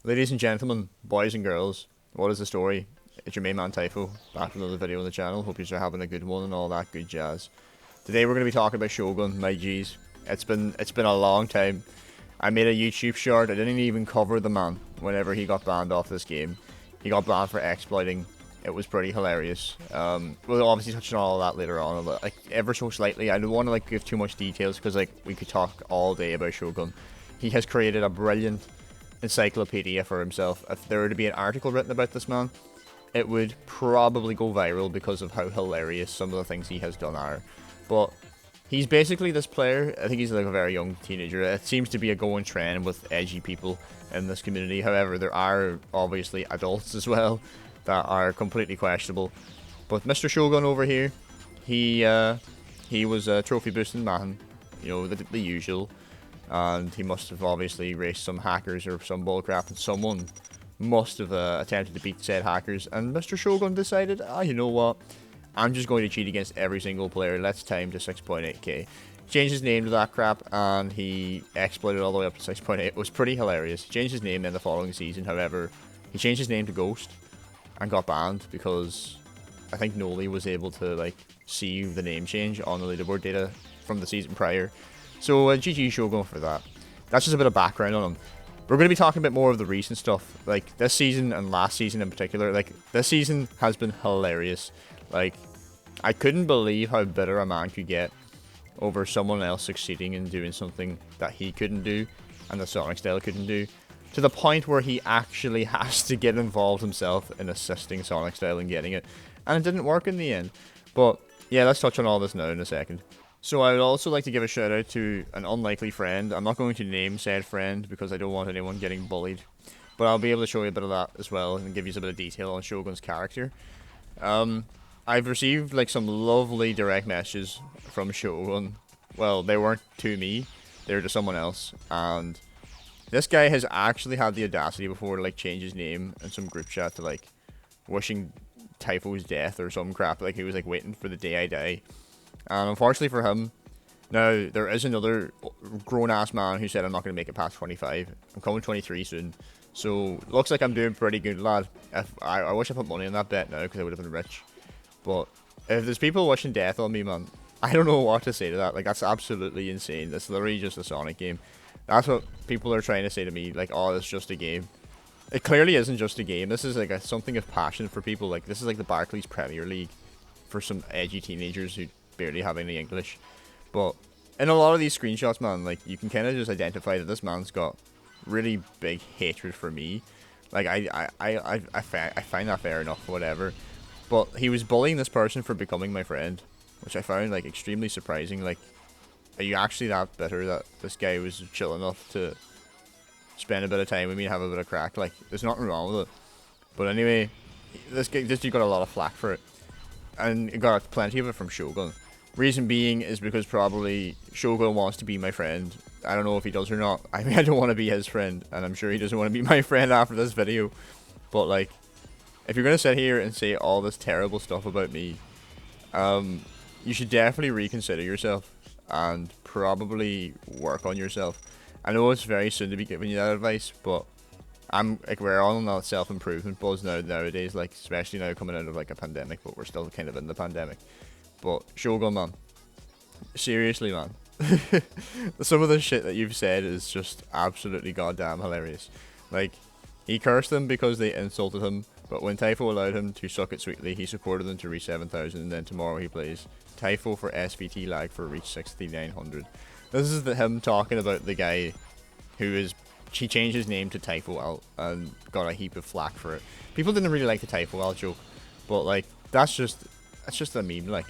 Ladies and gentlemen, boys and girls, what is the story? It's your main man Typho, back with another video on the channel. Hope you're having a good one and all that good jazz. Today we're going to be talking about Shogone, my G's. It's been a long time. I made a YouTube short. I didn't even cover the man whenever he got banned off this game. He got banned for exploiting. It was pretty hilarious. We'll obviously touch on all that later on, like ever so slightly. I don't want to like give too much details because like we could talk all day about Shogone. He has created a brilliant encyclopedia for himself. If there were to be an article written about this man, it would probably go viral because of how hilarious some of the things he has done are. But he's basically this player. I think he's like a very young teenager. It seems to be a going trend with edgy people in this community. However, there are obviously adults as well that are completely questionable. But Mr. Shogone over here, he was a trophy boosting man, you know, the usual. And he must have obviously raced some hackers or some bullcrap, and someone must have attempted to beat said hackers. And Mr. Shogone decided, you know what? I'm just going to cheat against every single player. Let's time to 6.8k. Changed his name to that crap, and he exploited all the way up to 6.8. It was pretty hilarious. He changed his name in the following season. However, he changed his name to Ghost and got banned because I think Noli was able to like see the name change on the leaderboard data from the season prior. So GG Shogone for that. That's just a bit of background on him. We're going to be talking a bit more of the recent stuff, like this season and last season in particular. Like this season has been hilarious. Like I couldn't believe how bitter a man could get over someone else succeeding in doing something that he couldn't do and the Sonic style couldn't do, to the point where he actually has to get involved himself in assisting Sonic style and getting it, and it didn't work in the end. But yeah, let's touch on all this now in a second. So I would also like to give a shout out to an unlikely friend. I'm not going to name said friend because I don't want anyone getting bullied, but I'll be able to show you a bit of that as well and give you a bit of detail on Shogone's character. I've received like some lovely direct messages from Shogone. Well, they weren't to me, they were to someone else, and this guy has actually had the audacity before to like change his name in some group chat to like wishing Typho's death or some crap, like he was like waiting for the day I die. And unfortunately for him, now there is another grown-ass man who said I'm not going to make it past 25. I'm coming 23 soon. So, looks like I'm doing pretty good, lad. I wish I put money on that bet now, because I would have been rich. But, if there's people wishing death on me, man, I don't know what to say to that. Like, that's absolutely insane. That's literally just a Sonic game. That's what people are trying to say to me, like, oh, it's just a game. It clearly isn't just a game. This is, like, something of passion for people. Like, this is, like, the Barclays Premier League for some edgy teenagers who barely have any English. But in a lot of these screenshots, man, like you can kind of just identify that this man's got really big hatred for me. Like I find that fair enough, whatever. But he was bullying this person for becoming my friend, which I found like extremely surprising. Like, are you actually that bitter that this guy was chill enough to spend a bit of time with me and have a bit of crack? Like, there's nothing wrong with it. But anyway, this dude got a lot of flack for it, and it got plenty of it from Shogone. Reason being is because probably Shogone wants to be my friend. I don't know if he does or not. I mean, I don't want to be his friend, and I'm sure he doesn't want to be my friend after this video. But like, if you're gonna sit here and say all this terrible stuff about me, you should definitely reconsider yourself and probably work on yourself. I know it's very soon to be giving you that advice, but I'm like, we're all on that self-improvement buzz nowadays, like especially now coming out of like a pandemic, but we're still kind of in the pandemic. But Shogone, man, seriously, man, some of the shit that you've said is just absolutely goddamn hilarious. Like, he cursed them because they insulted him, but when Typho allowed him to suck it sweetly, he supported them to reach 7,000, and then tomorrow he plays Typho for SVT lag for reach 6,900. This is him talking about the guy who he changed his name to Typho Al and got a heap of flack for it. People didn't really like the Typho Al joke, but like that's just a meme, like.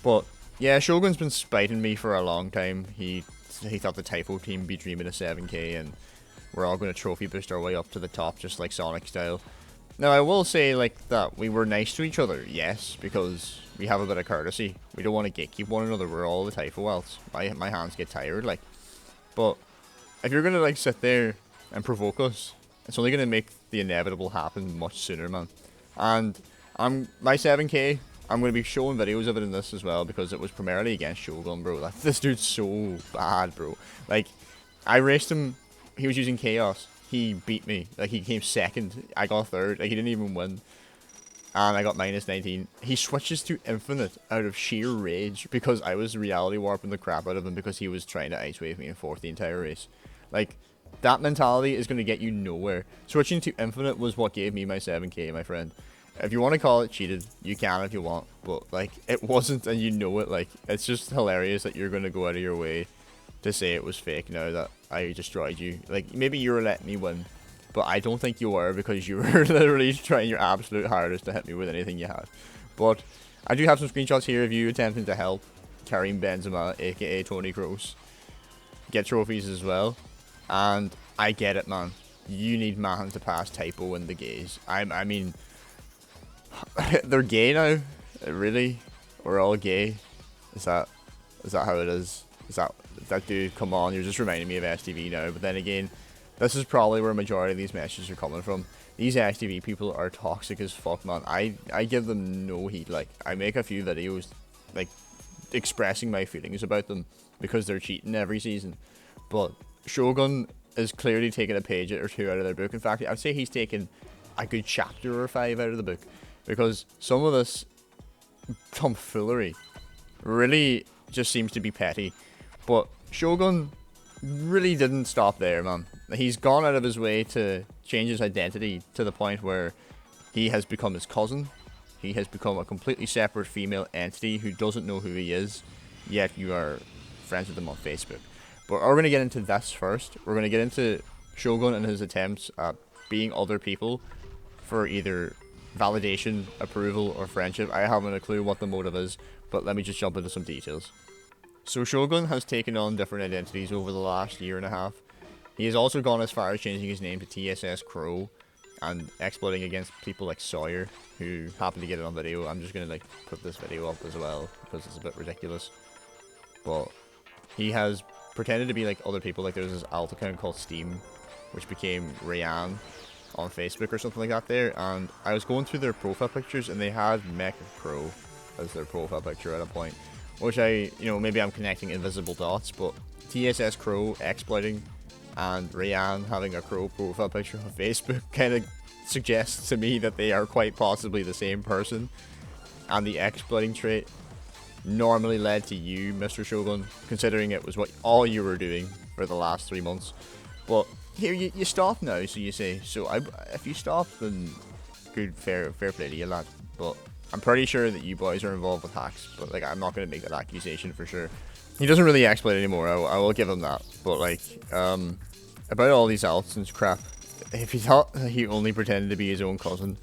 But yeah, Shogone's been spiting me for a long time. He thought the Typho team would be dreaming of 7k, and we're all going to trophy boost our way up to the top, just like Sonic style. Now I will say like that we were nice to each other, yes, because we have a bit of courtesy. We don't want to gatekeep one another. We're all the Typho Alts. My hands get tired, like. But if you're gonna like sit there and provoke us, it's only gonna make the inevitable happen much sooner, man. And my 7k. I'm going to be showing videos of it in this as well, because it was primarily against Shogone, bro. Like, this dude's so bad, bro. Like, I raced him, he was using Chaos. he beat me. Like, he came second. I got third. Like, he didn't even win. And I got minus 19. He switches to infinite out of sheer rage because I was reality warping the crap out of him because he was trying to ice wave me in fourth the entire race. Like, that mentality is going to get you nowhere. Switching to infinite was what gave me my 7k, my friend. If you want to call it cheated, you can if you want. But, like, it wasn't, and you know it. Like, it's just hilarious that you're going to go out of your way to say it was fake now that I destroyed you. Like, maybe you were letting me win, but I don't think you were, because you were literally trying your absolute hardest to hit me with anything you had. But I do have some screenshots here of you attempting to help Karim Benzema, aka Tony Kroos, get trophies as well. And I get it, man. You need man to pass typo in the gays. I mean, they're gay now. Really? We're all gay. Is that how it is? Is that dude? Come on, you're just reminding me of STV now. But then again, this is probably where a majority of these messages are coming from. These STV people are toxic as fuck, man. I give them no heat. Like, I make a few videos, like, expressing my feelings about them because they're cheating every season. But Shogone is clearly taking a page or two out of their book. In fact, I'd say he's taken a good chapter or 5 out of the book, because some of this tomfoolery really just seems to be petty. But Shogone really didn't stop there, man. He's gone out of his way to change his identity to the point where he has become his cousin. He has become a completely separate female entity who doesn't know who he is, yet you are friends with him on Facebook. But we're going to get into this first. We're going to get into Shogone and his attempts at being other people for either validation, approval, or friendship. I haven't a clue what the motive is, but let me just jump into some details. So Shogone has taken on different identities over the last year and a half. He has also gone as far as changing his name to TSS Crow and exploiting against people like Sawyer, who happen to get it on video. I'm just going to like put this video up as well because it's a bit ridiculous. But he has pretended to be like other people. Like, there's this alt account called Steam, which became Rayan on Facebook or something like that there. And I was going through their profile pictures and they had Mecha Crow as their profile picture at a point. Which maybe I'm connecting invisible dots, but TSS Crow exploiting and Rayan having a crow profile picture on Facebook kind of suggests to me that they are quite possibly the same person. And the exploiting trait normally led to you, Mr. Shogone, considering it was what all you were doing for the last 3 months. But here, you stop now, so you say. So if you stop, then good, fair play to you, lad. But I'm pretty sure that you boys are involved with hacks, but like, I'm not going to make that accusation for sure. He doesn't really exploit anymore, I will give him that. But like, about all these alts and crap, if he thought he only pretended to be his own cousin,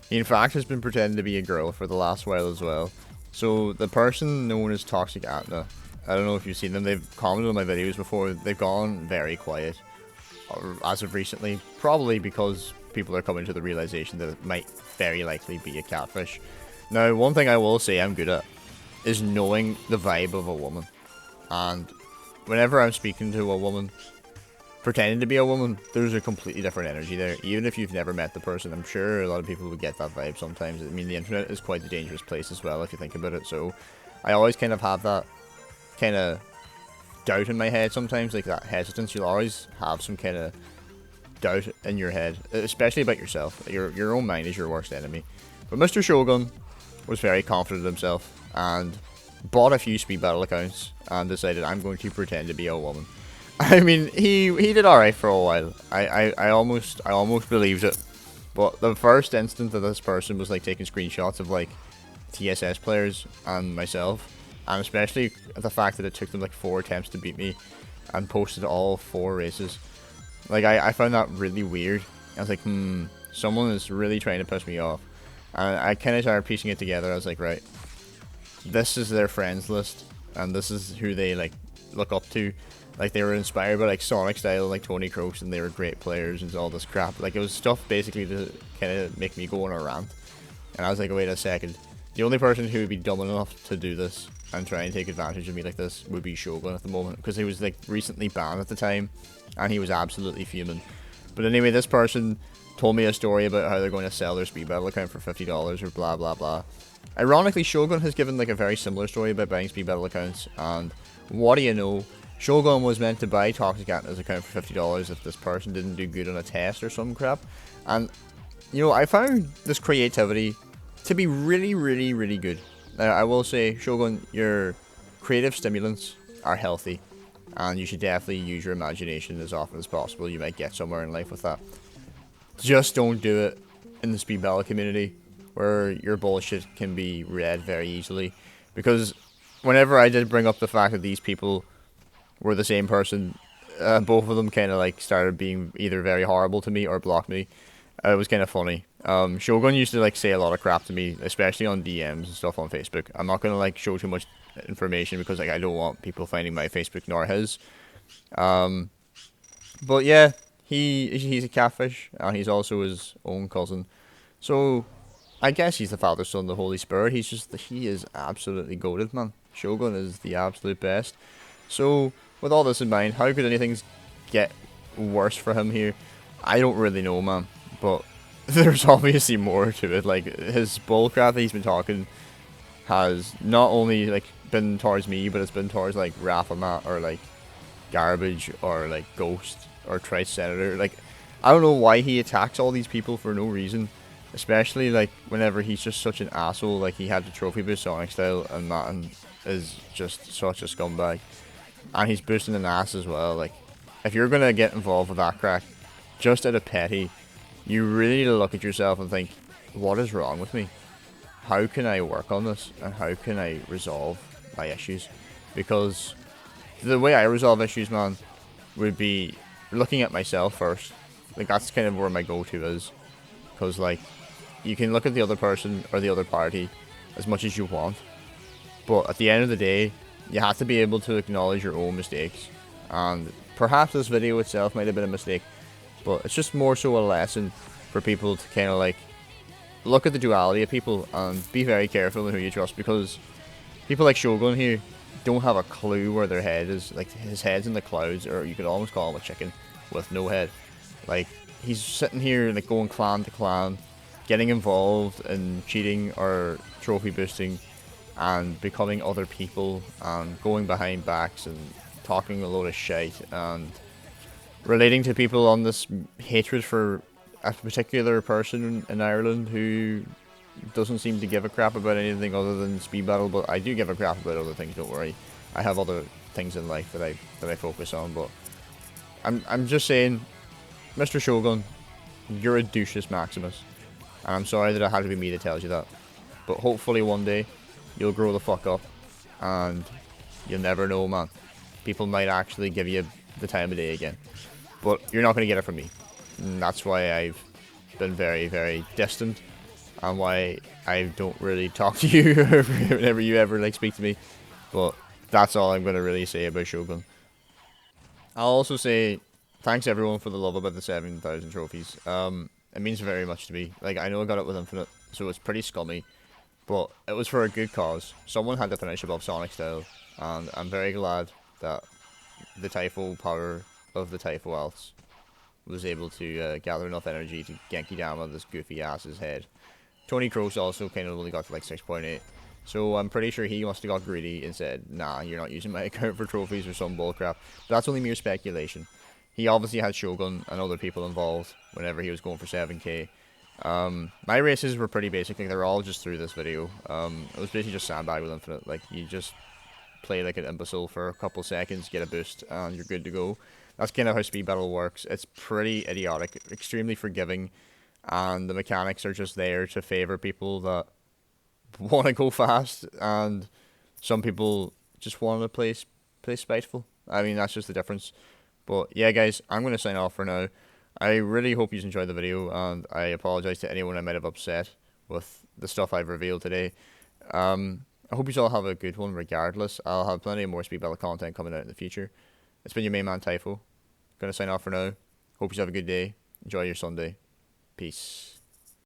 he in fact has been pretending to be a girl for the last while as well. So the person known as Toxic Atna, I don't know if you've seen them, they've commented on my videos before, they've gone very quiet as of recently, probably because people are coming to the realization that it might very likely be a catfish. Now, one thing I will say I'm good at is knowing the vibe of a woman. And whenever I'm speaking to a woman, pretending to be a woman, there's a completely different energy there. Even if you've never met the person, I'm sure a lot of people would get that vibe sometimes. I mean, the internet is quite a dangerous place as well, if you think about it. So I always kind of have that kind of doubt in my head sometimes, like that hesitance. You'll always have some kind of doubt in your head, especially about yourself. Your own mind is your worst enemy. But Mr. Shogone was very confident in himself and bought a few speed battle accounts and decided, I'm going to pretend to be a woman. I mean, he did alright for a while. I almost believed it. But the first instant of this person was like taking screenshots of like TSS players and myself, and especially the fact that it took them like 4 attempts to beat me and posted all 4 races. Like, I found that really weird. I was like, someone is really trying to piss me off. And I kind of started piecing it together. I was like, right, this is their friends list, and this is who they like look up to. Like, they were inspired by like Sonic style, like Tony Kroos, and they were great players and all this crap. Like, it was stuff basically to kind of make me go on a rant. And I was like, wait a second, the only person who would be dumb enough to do this and try and take advantage of me like this would be Shogone at the moment, because he was like recently banned at the time and he was absolutely fuming. But anyway, this person told me a story about how they're going to sell their speed battle account for $50 or blah blah blah. Ironically, Shogone has given like a very similar story about buying speed battle accounts, and what do you know, Shogone was meant to buy Toxic Anna's account for $50 if this person didn't do good on a test or some crap. And, you know, I found this creativity to be really, really, really good. I will say, Shogone, your creative stimulants are healthy. And you should definitely use your imagination as often as possible. You might get somewhere in life with that. Just don't do it in the speed battle community, where your bullshit can be read very easily. Because whenever I did bring up the fact that these people were the same person, both of them kind of like started being either very horrible to me or blocked me. It was kind of funny. Shogun used to like say a lot of crap to me, especially on DMs and stuff on Facebook. I'm not gonna like show too much information because like I don't want people finding my Facebook nor his. But yeah, he's a catfish and he's also his own cousin. So I guess he's the Father, Son, the Holy Spirit. He is absolutely goated, man. Shogun is the absolute best. So with all this in mind, how could anything get worse for him here? I don't really know, man. But there's obviously more to it. Like his bullcrap that he's been talking has not only like been towards me, but it's been towards like Rafamat or like Garbage or like Ghost or Trice Senator. Like I don't know why he attacks all these people for no reason. Especially like whenever he's just such an asshole. Like he had the trophy boost Sonic style, and Matten is just such a scumbag. And he's boosting an ass as well. Like if you're gonna get involved with that crack, just out of petty, you really need to look at yourself and think, what is wrong with me? How can I work on this? And how can I resolve my issues? Because the way I resolve issues, man, would be looking at myself first. Like that's kind of where my go-to is. Because like, you can look at the other person or the other party as much as you want. But at the end of the day, you have to be able to acknowledge your own mistakes. And perhaps this video itself might have been a mistake. But it's just more so a lesson for people to kind of like look at the duality of people and be very careful in who you trust, because people like Shogun here don't have a clue where their head is. Like his head's in the clouds, or you could almost call him a chicken with no head. Like he's sitting here like going clan to clan, getting involved in cheating or trophy boosting and becoming other people and going behind backs and talking a load of shit and relating to people on this hatred for a particular person in Ireland who doesn't seem to give a crap about anything other than speed battle. But I do give a crap about other things, don't worry. I have other things in life that I focus on. But I'm just saying, Mr. Shogun, you're a douches Maximus, and I'm sorry that it had to be me that tells you that. But hopefully one day you'll grow the fuck up, and you'll never know, man. People might actually give you the time of day again. But you're not going to get it from me. And that's why I've been very, very distant. And why I don't really talk to you whenever you ever like speak to me. But that's all I'm going to really say about Shogun. I'll also say thanks everyone for the love about the 7,000 trophies. It means very much to me. Like, I know I got it with Infinite, so it's pretty scummy. But it was for a good cause. Someone had to finish above Sonic style. And I'm very glad that the Typho power of the Typho Alts was able to gather enough energy to Genki Dama this goofy ass's head. Tony Kroos also kind of only got to like 6.8. So I'm pretty sure he must have got greedy and said, nah, you're not using my account for trophies or some bullcrap. But that's only mere speculation. He obviously had Shogun and other people involved whenever he was going for 7k. My races were pretty basic. Like, they're all just through this video. It was basically just sandbag with Infinite. Like, you just play like an imbecile for a couple seconds, get a boost, and you're good to go. That's kind of how speed battle works. It's pretty idiotic, extremely forgiving, and the mechanics are just there to favor people that want to go fast, and some people just want to play spiteful. I mean, that's just the difference. But yeah, guys, I'm going to sign off for now. I really hope you enjoyed the video, and I apologize to anyone I might have upset with the stuff I've revealed today. I hope you all have a good one regardless. I'll have plenty of more speed battle content coming out in the future. It's been your main man, Typho. Gonna sign off for now. Hope you have a good day. Enjoy your Sunday. Peace.